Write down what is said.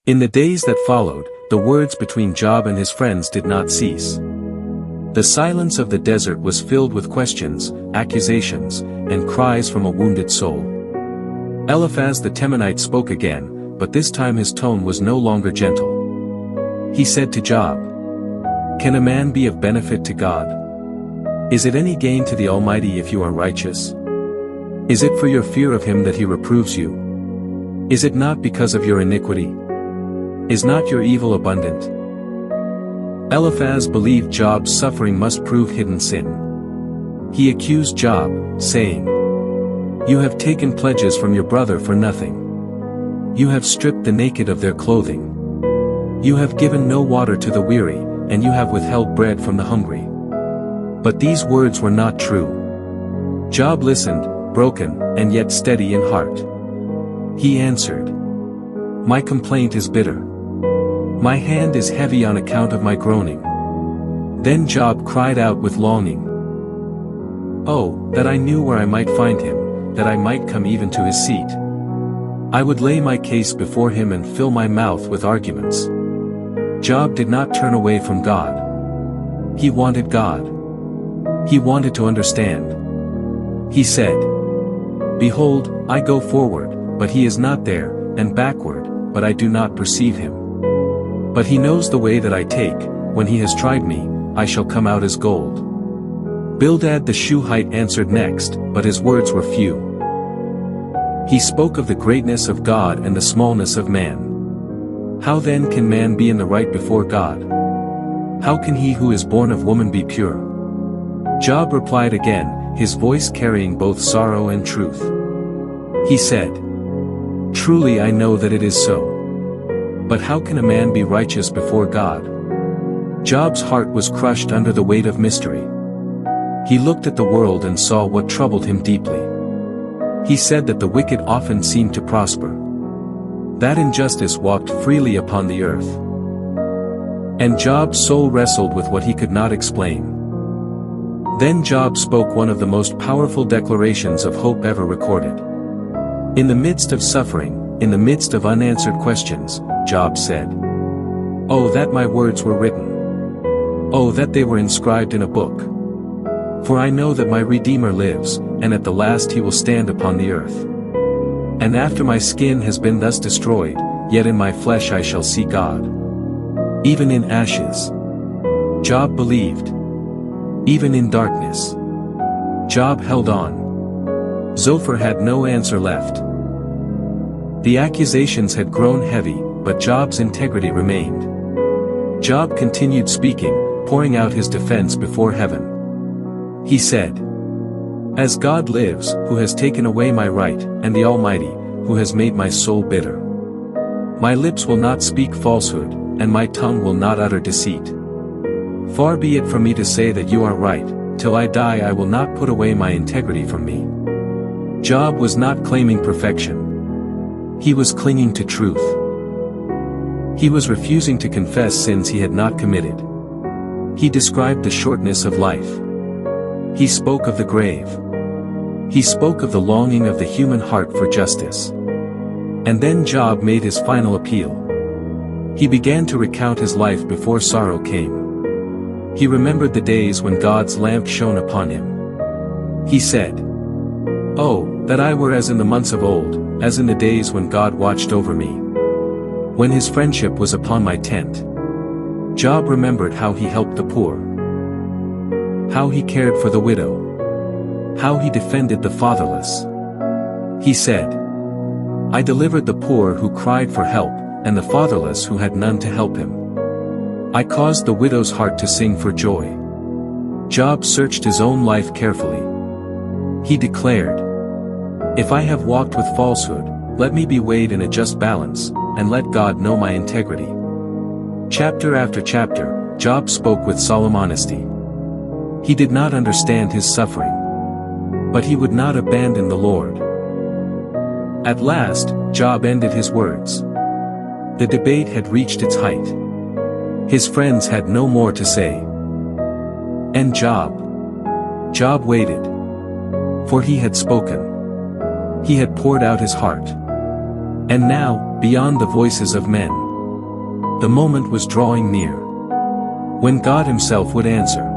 In the days that followed, the words between Job and his friends did not cease. The silence of the desert was filled with questions, accusations, and cries from a wounded soul. Eliphaz the Temanite spoke again, but this time his tone was no longer gentle. He said to Job, "Can a man be of benefit to God? Is it any gain to the Almighty if you are righteous? Is it for your fear of him that he reproves you? Is it not because of your iniquity? Is not your evil abundant?" Eliphaz believed Job's suffering must prove hidden sin. He accused Job, saying, "You have taken pledges from your brother for nothing. You have stripped the naked of their clothing. You have given no water to the weary, and you have withheld bread from the hungry." But these words were not true. Job listened, broken, and yet steady in heart. He answered, "My complaint is bitter. My hand is heavy on account of my groaning." Then Job cried out with longing, "Oh, that I knew where I might find him, that I might come even to his seat. I would lay my case before him and fill my mouth with arguments." Job did not turn away from God. He wanted God. He wanted to understand. He said, "Behold, I go forward, but he is not there, and backward, but I do not perceive him. But he knows the way that I take, when he has tried me, I shall come out as gold." Bildad the Shuhite answered next, but his words were few. He spoke of the greatness of God and the smallness of man. How then can man be in the right before God? How can he who is born of woman be pure? Job replied again, his voice carrying both sorrow and truth. He said, "Truly I know that it is so. But how can a man be righteous before God?" Job's heart was crushed under the weight of mystery. He looked at the world and saw what troubled him deeply. He said that the wicked often seemed to prosper, that injustice walked freely upon the earth. And Job's soul wrestled with what he could not explain. Then Job spoke one of the most powerful declarations of hope ever recorded. In the midst of suffering, in the midst of unanswered questions, Job said, "Oh, that my words were written. Oh, that they were inscribed in a book. For I know that my Redeemer lives, and at the last he will stand upon the earth. And after my skin has been thus destroyed, yet in my flesh I shall see God, even in ashes." Job believed. Even in darkness, Job held on. Zophar had no answer left. The accusations had grown heavy, but Job's integrity remained. Job continued speaking, pouring out his defense before heaven. He said, "As God lives, who has taken away my right, and the Almighty, who has made my soul bitter, my lips will not speak falsehood, and my tongue will not utter deceit. Far be it from me to say that you are right, till I die I will not put away my integrity from me." Job was not claiming perfection. He was clinging to truth. He was refusing to confess sins he had not committed. He described the shortness of life. He spoke of the grave. He spoke of the longing of the human heart for justice. And then Job made his final appeal. He began to recount his life before sorrow came. He remembered the days when God's lamp shone upon him. He said, "Oh, that I were as in the months of old, as in the days when God watched over me, when his friendship was upon my tent." Job remembered how he helped the poor, how he cared for the widow, how he defended the fatherless. He said, "I delivered the poor who cried for help, and the fatherless who had none to help him. I caused the widow's heart to sing for joy." Job searched his own life carefully. He declared, "If I have walked with falsehood, let me be weighed in a just balance, and let God know my integrity." Chapter after chapter, Job spoke with solemn honesty. He did not understand his suffering, but he would not abandon the Lord. At last, Job ended his words. The debate had reached its height. His friends had no more to say. And Job waited. For he had spoken. He had poured out his heart. And now, beyond the voices of men, The moment was drawing near when God himself would answer.